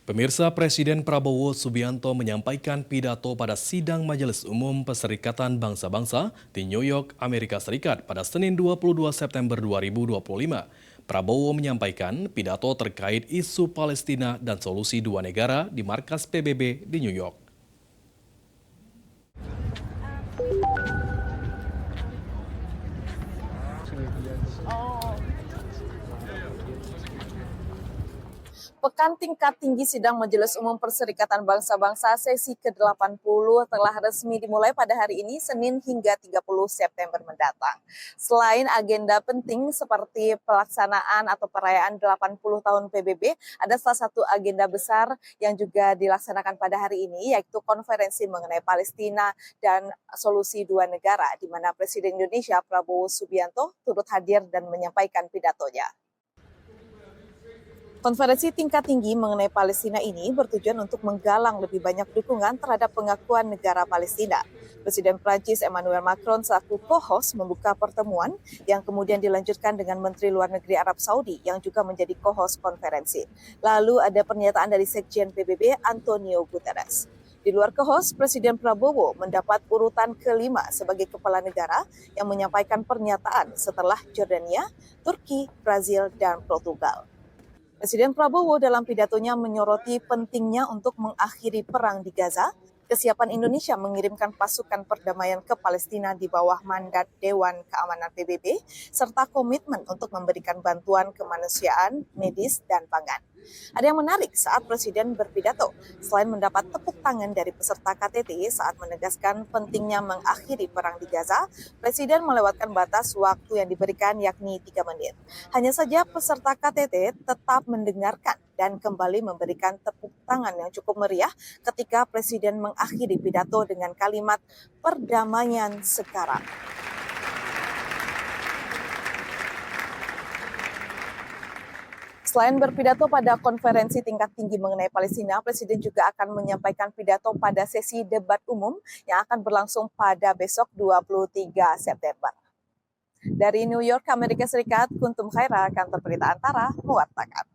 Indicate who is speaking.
Speaker 1: Pemirsa, Presiden Prabowo Subianto menyampaikan pidato pada sidang Majelis Umum Perserikatan Bangsa-Bangsa di New York, Amerika Serikat pada Senin 22 September 2025. Prabowo menyampaikan pidato terkait isu Palestina dan solusi dua negara di markas PBB di New York.
Speaker 2: Pekan Tingkat Tinggi Sidang Majelis Umum Perserikatan Bangsa-Bangsa sesi ke-80 telah resmi dimulai pada hari ini, Senin hingga 30 September mendatang. Selain agenda penting seperti pelaksanaan atau perayaan 80 tahun PBB, ada salah satu agenda besar yang juga dilaksanakan pada hari ini, yaitu konferensi mengenai Palestina dan solusi dua negara, di mana Presiden Indonesia Prabowo Subianto turut hadir dan menyampaikan pidatonya. Konferensi tingkat tinggi mengenai Palestina ini bertujuan untuk menggalang lebih banyak dukungan terhadap pengakuan negara Palestina. Presiden Prancis Emmanuel Macron selaku co-host membuka pertemuan yang kemudian dilanjutkan dengan Menteri Luar Negeri Arab Saudi yang juga menjadi co-host konferensi. Lalu ada pernyataan dari Sekjen PBB Antonio Guterres. Di luar co-host, Presiden Prabowo mendapat urutan kelima sebagai kepala negara yang menyampaikan pernyataan setelah Jordania, Turki, Brazil, dan Portugal. Presiden Prabowo dalam pidatonya menyoroti pentingnya untuk mengakhiri perang di Gaza, kesiapan Indonesia mengirimkan pasukan perdamaian ke Palestina di bawah mandat Dewan Keamanan PBB, serta komitmen untuk memberikan bantuan kemanusiaan, medis, dan pangan. Ada yang menarik saat Presiden berpidato, selain mendapat tepuk tangan dari peserta KTT saat menegaskan pentingnya mengakhiri perang di Gaza, Presiden melewatkan batas waktu yang diberikan yakni 3 menit. Hanya saja peserta KTT tetap mendengarkan dan kembali memberikan tepuk tangan yang cukup meriah ketika Presiden mengakhiri pidato dengan kalimat perdamaian sekarang. Selain berpidato pada konferensi tingkat tinggi mengenai Palestina, Presiden juga akan menyampaikan pidato pada sesi debat umum yang akan berlangsung pada besok 23 September. Dari New York, Amerika Serikat, Kuntum Khaira, Kantor Berita Antara, mewartakan.